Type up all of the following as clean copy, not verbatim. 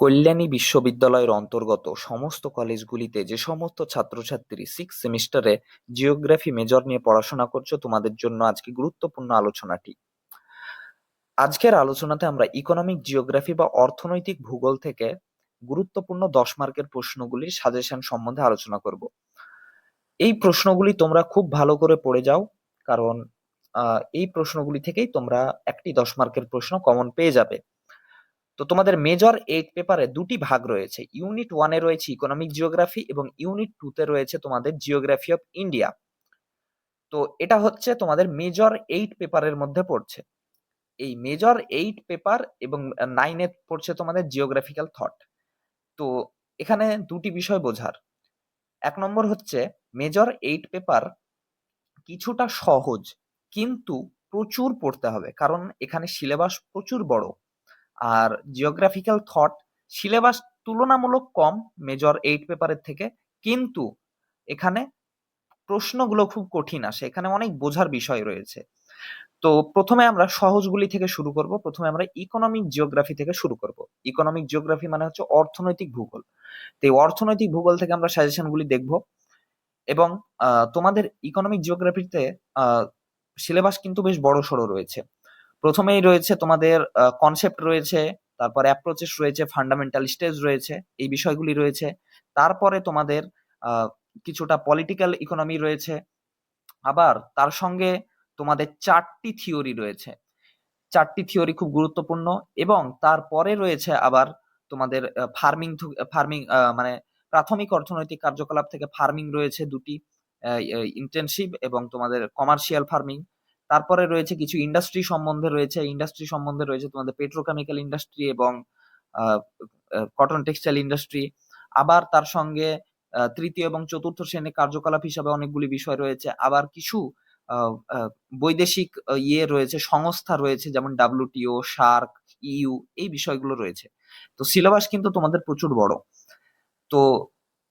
কল্যাণী বিশ্ববিদ্যালয়ের অন্তর্গত সমস্ত কলেজগুলিতে যে সমস্ত ছাত্রছাত্রী 6 সেমিস্টারে জিওগ্রাফি মেজর নিয়ে পড়াশোনা করছো, তোমাদের জন্য আজকে গুরুত্বপূর্ণ আলোচনাটি। আজকের আলোচনাতে আমরা ইকোনমিক জিওগ্রাফি বা অর্থনৈতিক ভূগোল থেকে গুরুত্বপূর্ণ 10 মার্কের প্রশ্নগুলির সাজেশন সম্বন্ধে আলোচনা করব। এই প্রশ্নগুলি তোমরা খুব ভালো করে পড়ে যাও, কারণ এই প্রশ্নগুলি থেকেই তোমরা একটি 10 মার্কের প্রশ্ন কমন পেয়ে যাবে। তো তোমাদের মেজর 8 পেপারে দুটি ভাগ রয়েছে। ইউনিট 1 এ রয়েছে ইকোনমিক জিওগ্রাফি এবং ইউনিট 2 তে রয়েছে তোমাদের জিওগ্রাফি অফ ইন্ডিয়া। তো এটা হচ্ছে তোমাদের মেজর 8 পেপারের মধ্যে পড়ছে। এই মেজর 8 পেপার এবং 9 এ পড়ছে তোমাদের জিওগ্রাফিক্যাল থট। তো এখানে দুটি বিষয় বোঝার। এক নম্বর হচ্ছে মেজর 8 পেপার কিছুটা সহজ, কিন্তু প্রচুর পড়তে হবে, কারণ এখানে সিলেবাস প্রচুর বড়। আর জিওগ্রাফিক্যাল থট সিলেবাস তুলনামূলক কম মেজর 8 পেপারের থেকে, কিন্তু এখানে প্রশ্নগুলো খুব কঠিন আসে, এখানে অনেক বোঝার বিষয় রয়েছে। তো প্রথমে আমরা সহজগুলি থেকে শুরু করব। প্রথমে আমরা ইকোনমিক জিওগ্রাফি থেকে শুরু করব। ইকোনমিক জিওগ্রাফি মানে হচ্ছে অর্থনৈতিক ভূগোল। তো এই অর্থনৈতিক ভূগোল থেকে আমরা সাজেশনগুলি দেখব। এবং তোমাদের ইকোনমিক জিওগ্রাফিতে সিলেবাস কিন্তু বেশ বড় সড়ো রয়েছে। প্রথমেই রয়েছে তোমাদের কনসেপ্ট রয়েছে, তারপর অ্যাপ্রোচেস রয়েছে, ফান্ডামেন্টাল স্টেজ রয়েছে, এই বিষয়গুলি রয়েছে। তারপরে তোমাদের কিছুটা পলিটিক্যাল ইকোনমি রয়েছে। আবার তার সঙ্গে তোমাদের 4টি থিওরি রয়েছে। 4টি থিওরি খুব গুরুত্বপূর্ণ। এবং তারপরে রয়েছে আবার তোমাদের ফার্মিং ফার্মিং মানে প্রাথমিক অর্থনৈতিক কার্যকলাপ থেকে ফার্মিং রয়েছে দুটি, ইন্টেনসিভ এবং তোমাদের কমার্শিয়াল ফার্মিং। তারপরে রয়েছে কিছু ইন্ডাস্ট্রি সম্বন্ধে রয়েছে। ইন্ডাস্ট্রি সম্বন্ধে রয়েছে তোমাদের পেট্রোকেমিক্যাল ইন্ডাস্ট্রি এবং কটন টেক্সটাইল ইন্ডাস্ট্রি। আবার তার সঙ্গে তৃতীয় এবং চতুর্থ শ্রেণীর কার্যকলাপ হিসাবে অনেকগুলি বিষয় রয়েছে। আবার কিছু বৈদেশিক রয়েছে, সংস্থা রয়েছে, যেমন WTO, সার্ক, EU, এই বিষয়গুলো রয়েছে। তো সিলেবাস কিন্তু তোমাদের প্রচুর বড়। তো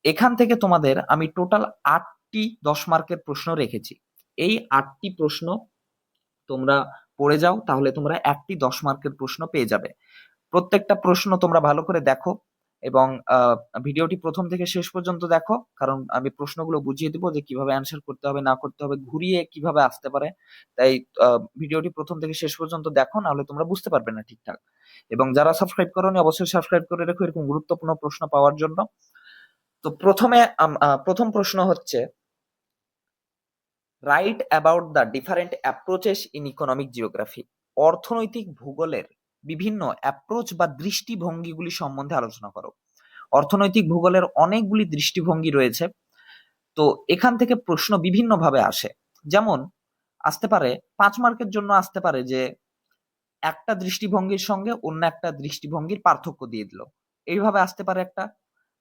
এখান থেকে তোমাদের আমি টোটাল 8টি 10 মার্কের প্রশ্ন রেখেছি। এই 8টি প্রশ্ন তোমরা পড়ে যাও, তাহলে তোমরা একটি 10 মার্কের প্রশ্ন পেয়ে যাবে। প্রত্যেকটা প্রশ্ন তোমরা ভালো করে দেখো এবং ভিডিওটি প্রথম থেকে শেষ পর্যন্ত দেখো, কারণ আমি প্রশ্নগুলো বুঝিয়ে দিব যে কিভাবে অ্যান্সার করতে হবে, না করতে হবে, ঘুরিয়ে কিভাবে আসতে পারে। তাই ভিডিওটি প্রথম থেকে শেষ পর্যন্ত দেখো, নাহলে তোমরা বুঝতে পারবে না ঠিকঠাক। এবং যারা সাবস্ক্রাইব করোনি অবশ্যই সাবস্ক্রাইব করে রেখো এরকম গুরুত্বপূর্ণ প্রশ্ন পাওয়ার জন্য। তো প্রথম প্রশ্ন হচ্ছে, right about the different approaches in economic geography. অর্থনৈতিক ভূগোলের বিভিন্ন অ্যাপ্রোচ বা দৃষ্টিভঙ্গিগুলি সম্বন্ধে আলোচনা করো। অর্থনৈতিক ভূগোলের অনেকগুলি দৃষ্টিভঙ্গি রয়েছে। তো এখান থেকে প্রশ্ন বিভিন্ন ভাবে আসে। যেমন আসতে পারে 5 মার্কের জন্য আসতে পারে যে একটা দৃষ্টিভঙ্গির সঙ্গে অন্য একটা দৃষ্টিভঙ্গির পার্থক্য দিয়ে দিল, এইভাবে আসতে পারে একটা।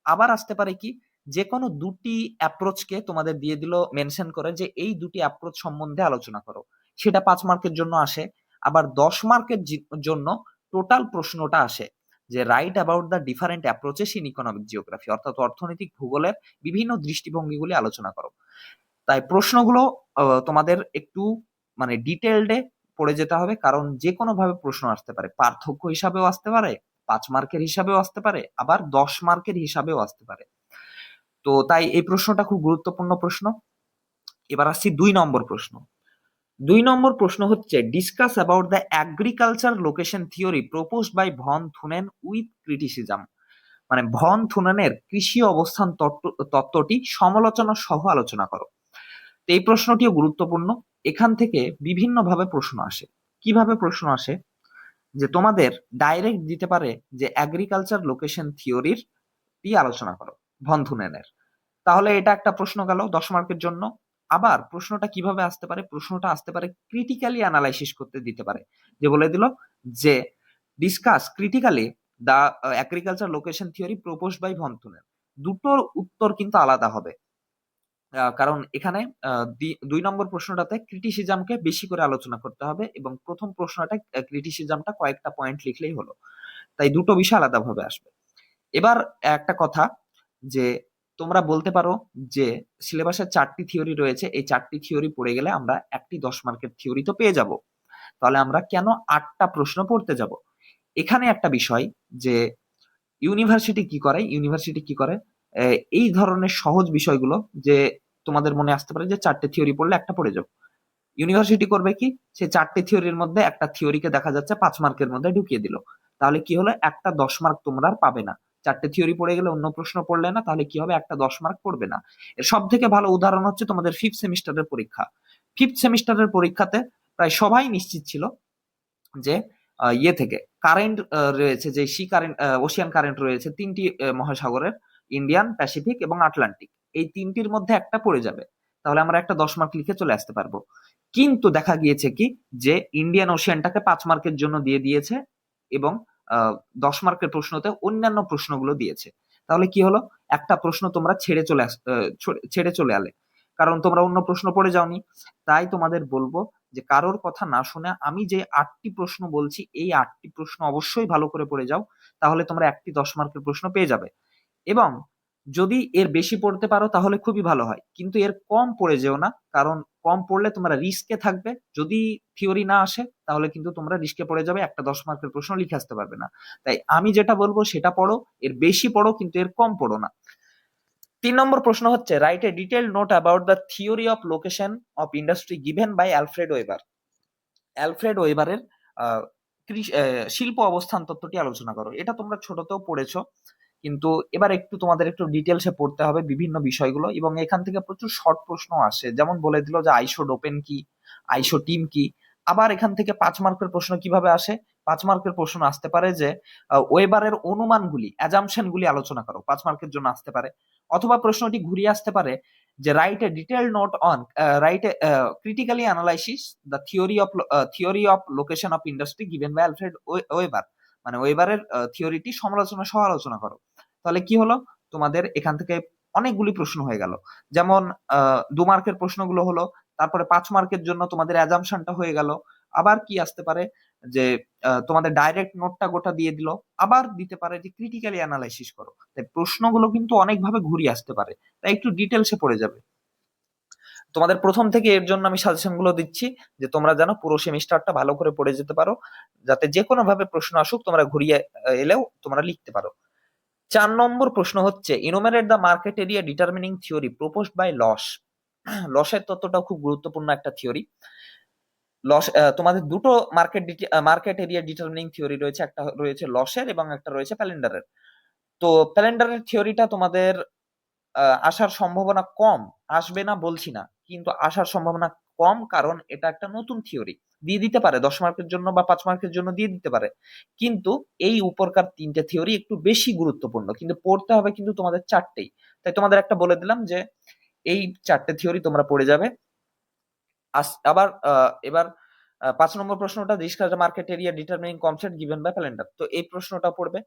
আবার আসতে পারে কি, যে কোনো দুটি অ্যাপ্রোচকে তোমাদের দিয়ে দিল মেনশন করে যে এই দুটি অ্যাপ্রোচ সম্বন্ধে আলোচনা করো, সেটা 5 মার্কের জন্য আসে। আবার 10 মার্কের জন্য টোটাল প্রশ্নটা আসে যে right about the different approaches in economic geography, অর্থাৎ অর্থনৈতিক ভূগোলের বিভিন্ন দৃষ্টিভঙ্গিগুলি আলোচনা করো। তাই প্রশ্নগুলো তোমাদের একটু মানে ডিটেইলডে পড়ে যেতে হবে, কারণ যে কোনো ভাবে প্রশ্ন আসতে পারে। পার্থক্য হিসাবেও আসতে পারে, 5 মার্কের হিসাবেও আসতে পারে, আবার 10 মার্কের হিসাবেও আসতে পারে। তো তাই এই প্রশ্নটা খুব গুরুত্বপূর্ণ প্রশ্ন। এবার আসছি 2 নম্বর প্রশ্ন। 2 নম্বর প্রশ্ন হচ্ছে, discuss about the agriculture location theory proposed by Von Thunen with criticism. মানে ভন থুনেনের কৃষি অবস্থান তত্ত্বটি সমালোচনা সহ আলোচনা করো। তো এই প্রশ্নটিও গুরুত্বপূর্ণ। এখান থেকে বিভিন্ন ভাবে প্রশ্ন আসে। কিভাবে প্রশ্ন আসে, যে তোমাদের ডাইরেক্ট দিতে পারে যে এগ্রিকালচার লোকেশন থিওরির আলোচনা করো ভন থুনেনের, তাহলে এটা একটা প্রশ্ন গেল 10 মার্কের জন্য। আবার প্রশ্নটা কিভাবে আসতে পারে, প্রশ্নটা আসতে পারে ক্রিটিক্যালি অ্যানালাইসিস করতে দিতে পারে, যে বলে দিল যে discuss critically the agriculture location theory proposed by Von Thunen. দুটোর উত্তর কিন্তু আলাদা হবে, কারণ এখানে 2 নম্বর প্রশ্নটাতে ক্রিটিসিজমকে বেশি করে আলোচনা করতে হবে এবং প্রথম প্রশ্নটা ক্রিটিসিজমটা কয়েকটা পয়েন্ট লিখলেই হলো। তাই দুটো বিষয় আলাদাভাবে আসবে। এবার একটা কথা, যে তোমরা বলতে পারো যে সিলেবাসে 4টি থিওরি রয়েছে, এই 4টি থিওরি পড়ে গেলে আমরা একটি 10 মার্কের থিওরি তো পেয়ে যাব, তাহলে আমরা কেন 8টা প্রশ্ন পড়তে যাব? এখানে একটা বিষয়, যে ইউনিভার্সিটি কি করে এই ধরনের সহজ বিষয়গুলো, যে তোমাদের মনে আসতে পারে যে 4টে থিওরি পড়লে একটা পড়ে যাও, ইউনিভার্সিটি করবে কি, সে 4টে থিওরির মধ্যে একটা থিওরিকে দেখা যাচ্ছে 5 মার্কের মধ্যে ঢুকিয়ে দিল। তাহলে কি হলো, একটা 10 মার্ক তোমরা আর পাবে না। 4টে থিওরি পড়ে গেলে, অন্য প্রশ্ন পড়লে না, তাহলে কি হবে, একটা 10 মার্ক পড়বে না। এর সব থেকে ভালো উদাহরণ হচ্ছে তোমাদের ফিফথ সেমিস্টারের পরীক্ষা। ফিফথ সেমিস্টারের পরীক্ষাতে প্রায় সবাই নিশ্চিত ছিল যে ইয়ে থেকে কারেন্ট রয়েছে, যে সি কারেন্ট, ওশিয়ান কারেন্ট রয়েছে 3টি মহাসাগরের, ইন্ডিয়ান, প্যাসিফিক এবং আটলান্টিক, এই 3টির মধ্যে একটা পড়ে যাবে, তাহলে আমরা একটা 10 মার্ক লিখে চলে আসতে পারবো। কিন্তু দেখা গিয়েছে কি, যে ইন্ডিয়ান ওশিয়ানটাকে 5 মার্কের জন্য দিয়ে দিয়েছে, এবং 10 মার্কের প্রশ্নতে অন্যান্য প্রশ্নগুলো দিয়েছে। তাহলে কি হলো, একটা প্রশ্ন তোমরা ছেড়ে চলে আলে, কারণ তোমরা অন্য প্রশ্ন পড়ে যাওনি। তাই তোমাদের বলবো যে কারোর কথা না শুনে আমি যে 8টি প্রশ্ন বলছি, এই 8টি প্রশ্ন অবশ্যই ভালো করে পড়ে যাও, তাহলে তোমরা একটি 10 মার্কের প্রশ্ন পেয়ে যাবে। এবং যদি এর বেশি পড়তে পারো তাহলে খুবই ভালো হয়, কিন্তু এর কম পড়ে যেও না, কারণ কম পড়লে তোমরা রিস্কে থাকবে। যদি থিওরি না আসে তাহলে কিন্তু তোমরা রিস্কে পড়ে যাবে, একটা 10 মার্কের প্রশ্ন লিখে আসতে পারবে না। তাই আমি যেটা বলবো সেটা পড়ো, এর বেশি পড়ো কিন্তু এর কম পড়ো না। 3 নম্বর প্রশ্ন হচ্ছে, write a detailed note about the theory of location of industry given by Alfred Weber. অ্যালফ্রেড ওয়েবারের শিল্প অবস্থান তত্ত্বটি আলোচনা করো। এটা তোমরা ছোটতেও পড়েছো, কিন্তু এবার একটু তোমাদের একটু ডিটেলসে পড়তে হবে বিভিন্ন বিষয়গুলো, এবং এখান থেকে প্রচুর শর্ট প্রশ্ন আসে, যেমন বলে দিল যে আইসোডোপেন কি, আইসোটিম কি। আবার এখান থেকে 5 মার্কের প্রশ্ন কিভাবে আসে, 5 মার্কের প্রশ্ন আসতে পারে যে ওয়েবারের অনুমানগুলি, অ্যাজাম্পশনগুলি আলোচনা করো, 5 মার্কের জন্য আসতে পারে। অথবা প্রশ্নটি ঘুরিয়ে আসতে পারে যে write a detailed note on, write a critically analysis the theory of location of industry given by Alfred Weber, মানে ওয়েবারের থিওরিটি সমালোচনা সহ আলোচনা করো। তাহলে কি হলো, তোমাদের এখান থেকে অনেকগুলি প্রশ্ন হয়ে গেল। যেমন 2 মার্কের প্রশ্নগুলো হলো, তারপরে 5 মার্কের জন্য তোমাদের অ্যাজাম্পশনটা হয়ে গেল। আবার কি আসতে পারে, যে তোমাদের ডাইরেক্ট নোটটা গোটা দিয়ে দিল, আবার দিতে পারে যে ক্রিটিক্যালি অ্যানালাইসিস করো। তাই প্রশ্নগুলো কিন্তু অনেকভাবে ঘুরিয়ে আসতে পারে, তাই একটু ডিটেলসে পড়ে যাবে। তোমাদের প্রথম থেকে এর জন্য আমি সাজেশন গুলো দিচ্ছি, যে তোমরা যেন পুরো সেমিস্টারটা ভালো করে পড়ে যেতে পারো, যাতে যে কোনো ভাবে প্রশ্ন আসুক তোমরা ঘুরিয়ে এলেও তোমরা লিখতে পারো। 4 নম্বর প্রশ্ন হচ্ছে, enumerate the market area determining theory proposed by Losch. লসের তত্ত্বটাও খুব গুরুত্বপূর্ণ একটা থিওরি। লস, তোমাদের দুটো মার্কেট এরিয়া ডিটারমিনিং থিওরি রয়েছে, একটা রয়েছে লসের এবং একটা রয়েছে প্যালেন্ডারের। তো প্যালেন্ডারের থিওরিটা তোমাদের আসার সম্ভাবনা কম, আসবে না বলছি না, কিন্তু আসার সম্ভাবনা কম, কারণ এটা একটা নতুন থিওরি। দিয়ে দিতে পারে 10 মার্কের জন্য বা 5 মার্কের জন্য দিয়ে দিতে পারে, কিন্তু এই উপরকার 3টে থিওরি একটু বেশি গুরুত্বপূর্ণ, কিন্তু পড়তে হবে কিন্তু তোমাদের 4টেই। তাই তোমাদের একটা বলে দিলাম যে এই 4টে থিওরি তোমরা পড়ে যাবে। আবার এবার 5 নম্বর প্রশ্নটা, discuss the market area determining concept given by calendar, তো এই প্রশ্নটা পড়বে।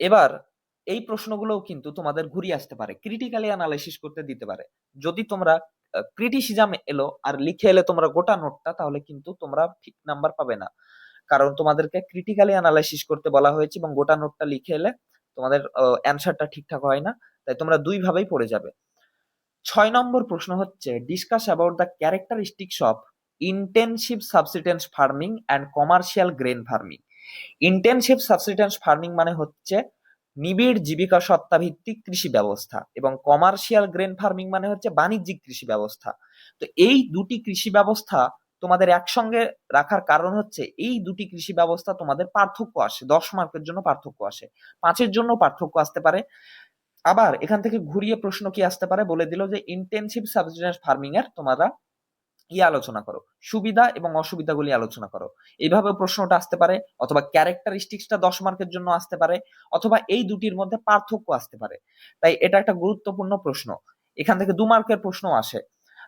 এবার এই প্রশ্নগুলোও কিন্তু তোমাদের ঘুরিয়ে আসতে পারে, ক্রিটিক্যালি অ্যানালাইসিস করতে দিতে পারে। যদি তোমরা ক্রিটিসিজম এলো আর লিখে এলে তোমরা গোটা নোটটা, তাহলে কিন্তু তোমরা ঠিক নাম্বার পাবে না, কারণ তোমাদেরকে ক্রিটিক্যালি অ্যানালাইসিস করতে বলা হয়েছে, এবং গোটা নোটটা লিখে এলে তোমাদের অ্যান্সারটা ঠিকঠাক হয় না। তাই তোমরা দুই ভাবেই পড়ে যাবে। 6 নম্বর প্রশ্ন হচ্ছে, discuss about the characteristics of intensive subsistence farming and commercial grain farming. Intensive subsistence farming মানে হচ্ছে নিবিড় জীবিকা সত্তা ভিত্তিক কৃষি ব্যবস্থা, এবং কমার্শিয়াল গ্রেন ফার্মিং মানে হচ্ছে বাণিজ্যিক কৃষি ব্যবস্থা। তো এই দুটি কৃষি ব্যবস্থা তোমাদের একসঙ্গে রাখার কারণ হচ্ছে, এই দুটি কৃষি ব্যবস্থা তোমাদের পার্থক্য আসে, 10 মার্কের জন্য পার্থক্য আসে, 5-এর জন্য পার্থক্য আসতে পারে। আবার এখান থেকে ঘুরিয়ে প্রশ্ন কি আসতে পারে, বলে দিল যে ইন্টেনসিভ সাবসিস্টেন্স ফার্মিং এর তোমরা আলোচনা করো, সুবিধা এবং অসুবিধাগুলি আলোচনা করো, এইভাবে প্রশ্নটা আসতে পারে। অথবা ক্যারেক্টারিস্টিক্সটা 10 মার্কের জন্য আসতে পারে, অথবা এই দুটির মধ্যে পার্থক্য আসতে পারে। তাই এটা একটা গুরুত্বপূর্ণ প্রশ্ন, এখান থেকে 2 মার্কের প্রশ্ন আসে।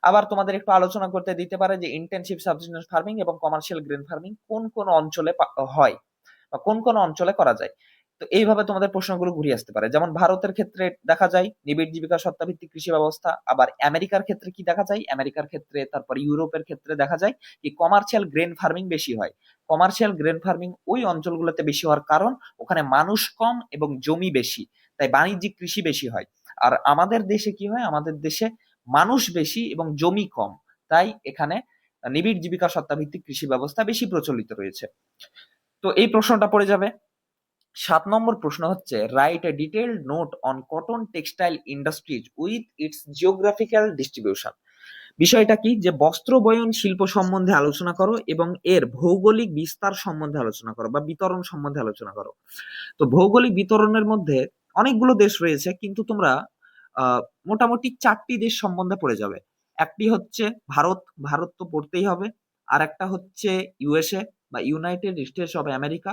আবার তোমাদের একটু আলোচনা করতে দিতে পারে যে ইন্টেনসিভ সাবসিস্টেন্স ফার্মিং এবং কমার্শিয়াল গ্রেন ফার্মিং কোন কোন অঞ্চলে হয়, বা কোন কোন অঞ্চলে করা যায়। তো এইভাবে তোমাদের প্রশ্নগুলো ঘুরিয়ে আসতে পারে। যেমন ভারতের ক্ষেত্রে দেখা যায় নিবিড় জীবিকা সত্তাভিত্তিক কৃষি ব্যবস্থা, আবার আমেরিকার ক্ষেত্রে কি দেখা যায়, আমেরিকার ক্ষেত্রে, তারপর ইউরোপের ক্ষেত্রে দেখা যায় কি কমার্শিয়াল গ্রেন ফার্মিং বেশি হয়। কমার্শিয়াল গ্রেন ফার্মিং ওই অঞ্চলগুলোতে বেশি হওয়ার কারণ ওখানে মানুষ কম এবং জমি বেশি, তাই বাণিজ্যিক কৃষি বেশি হয়। আর আমাদের দেশে কি হয়, আমাদের দেশে মানুষ বেশি এবং জমি কম, তাই এখানে নিবিড় জীবিকা সত্তাভিত্তিক কৃষি ব্যবস্থা বেশি প্রচলিত রয়েছে। তো এই প্রশ্নটা পড়ে যাবে। 7 নম্বর প্রশ্ন হচ্ছে write a detailed note on cotton textile industries with its geographical distribution. বিষয়টা কি, যে বস্ত্র বয়ন শিল্প সম্বন্ধে আলোচনা করো এবং এর ভৌগোলিক বিস্তার সম্বন্ধে আলোচনা করো বা বিতরণ সম্বন্ধে আলোচনা করো। তো ভৌগোলিক বিতরণের মধ্যে অনেকগুলো দেশ রয়েছে, কিন্তু তোমরা আহ, মোটামুটি 4টি দেশ সম্বন্ধে পড়ে যাবে। একটি হচ্ছে ভারত, ভারত তো পড়তেই হবে। আর একটা হচ্ছে ইউএসএ বা ইউনাইটেড স্টেটস অফ আমেরিকা,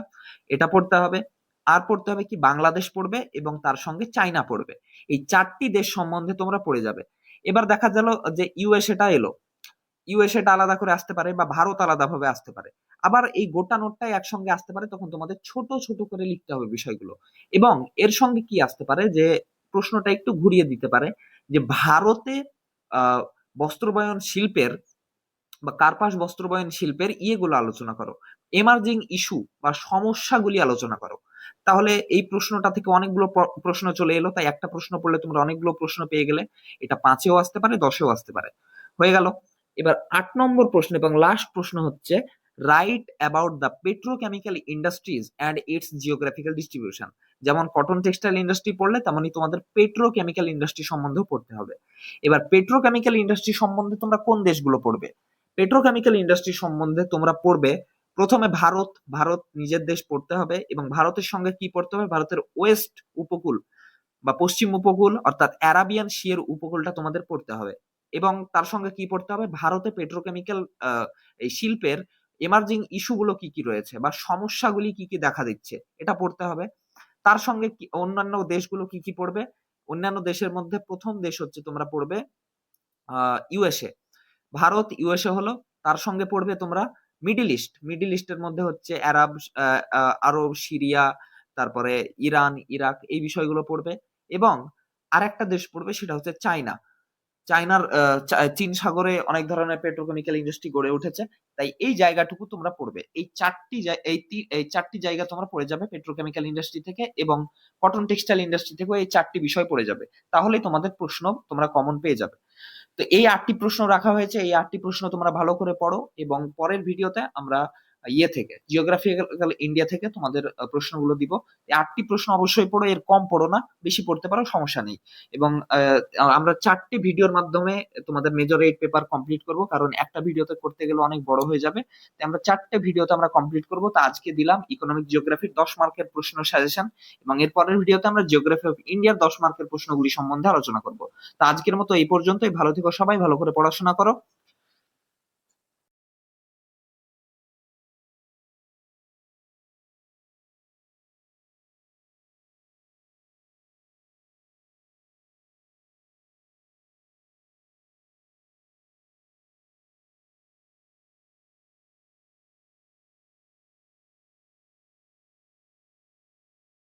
এটা পড়তে হবে। আর পড়তে হবে কি, বাংলাদেশ পড়বে এবং তার সঙ্গে চায়না পড়বে। এই 4টি দেশ সম্বন্ধে তোমরা পড়ে যাবে। এবার দেখা গেল যে ইউএসএটা এলো, ইউএসএটা আলাদা করে আসতে পারে বা ভারত আলাদাভাবে আসতে পারে। আবার এই গোটা নোটটাই একসঙ্গে আসতে পারে, তখন তোমাদের ছোট ছোট করে লিখতে হবে বিষয়গুলো। এবং এর সঙ্গে কি আসতে পারে, যে প্রশ্নটা একটু ঘুরিয়ে দিতে পারে, যে ভারতে আহ বস্ত্রবয়ন শিল্পের বা কার্পাস বস্ত্রবয়ন শিল্পের ইয়েগুলো আলোচনা করো, এমার্জিং ইস্যু বা সমস্যাগুলি আলোচনা করো। তাহলে এই প্রশ্নটা থেকে অনেকগুলো প্রশ্ন চলে এলো, তাই একটা প্রশ্ন পড়লে তোমরা অনেকগুলো প্রশ্ন পেয়ে গেলে। এটা 5-এও আসতে পারে, 10-এও আসতে পারে। হয়ে গেল। এবার 8 নম্বর প্রশ্ন এবং লাস্ট প্রশ্ন হচ্ছে right about the petrochemical industries and it's geographical distribution. যেমন কটন টেক্সটাইল ইন্ডাস্ট্রি পড়লে তেমনি তোমাদের পেট্রোকেমিক্যাল ইন্ডাস্ট্রি সম্বন্ধেও পড়তে হবে। এবার পেট্রোকেমিক্যাল ইন্ডাস্ট্রি সম্বন্ধে তোমরা কোন দেশগুলো পড়বে? পেট্রোকেমিক্যাল ইন্ডাস্ট্রি সম্বন্ধে তোমরা পড়বে প্রথমে ভারত, ভারত নিজের দেশ পড়তে হবে এবং ভারতের সঙ্গে কি পড়তে হবে, ভারতের ওয়েস্ট উপকূল বা পশ্চিম উপকূল অর্থাৎ অ্যারাবিয়ান সি এর উপকূলটা তোমাদের পড়তে হবে। এবং তার সঙ্গে কি পড়তে হবে, ভারতে পেট্রোকেমিক্যাল এই শিল্পের এমার্জিং ইস্যুগুলো কি কি রয়েছে বা সমস্যাগুলি কি কি দেখা দিচ্ছে, এটা পড়তে হবে। তার সঙ্গে অন্যান্য দেশগুলো কি কি পড়বে, অন্যান্য দেশের মধ্যে প্রথম দেশ হচ্ছে তোমরা পড়বে ইউএসএ। ভারত ইউএসএ হলো, তার সঙ্গে পড়বে তোমরা মিডিল ইস্ট। মিডিল ইস্টের মধ্যে হচ্ছে আরব, সিরিয়া, তারপরে ইরান, ইরাক, এই বিষয়গুলো পড়বে। এবং আরেকটা দেশ পড়বে, সেটা হচ্ছে চায়না। চায়নার চীন সাগরে অনেক ধরনের পেট্রোকেমিক্যাল ইন্ডাস্ট্রি গড়ে উঠেছে, তাই এই জায়গাটুকু তোমরা পড়বে। এই 4টি জায়গা তোমরা পড়ে যাবে পেট্রোকেমিক্যাল ইন্ডাস্ট্রি থেকে, এবং কটন টেক্সটাইল ইন্ডাস্ট্রি থেকেও এই 4টি বিষয় পড়ে যাবে। তাহলেই তোমাদের প্রশ্ন তোমরা কমন পেয়ে যাবে। তো এই 8টি প্রশ্ন রাখা হয়েছে, এই 8টি প্রশ্ন তোমরা ভালো করে পড়ো, এবং পরের ভিডিওতে আমরা ইয়ে থেকে জিওগ্রাফিক্যাল ইন্ডিয়া থেকে তোমাদের প্রশ্নগুলো দিব। এই 8টি প্রশ্ন অবশ্যই পড়ো, এর কম পড়ো না, বেশি পড়তে পারো, সমস্যা নেই। এবং আমরা 4টি ভিডিওর মাধ্যমে তোমাদের মেজর 8 পেপার কমপ্লিট করব, কারণ একটা ভিডিওতে করতে গেলে অনেক বড় হয়ে যাবে। তাই আমরা 4টে ভিডিওতে আমরা কমপ্লিট করব। তা আজকে দিলাম ইকোনমিক জিওগ্রাফির 10 মার্কের প্রশ্ন সাজেশন, এবং এর পরের ভিডিওতে আমরা জিওগ্রাফি অফ ইন্ডিয়ার 10 মার্কের প্রশ্নগুলি সম্বন্ধে আলোচনা করব। তা আজকের মতো এই পর্যন্তই। ভালো থেকো সবাই, ভালো করে পড়াশোনা করো।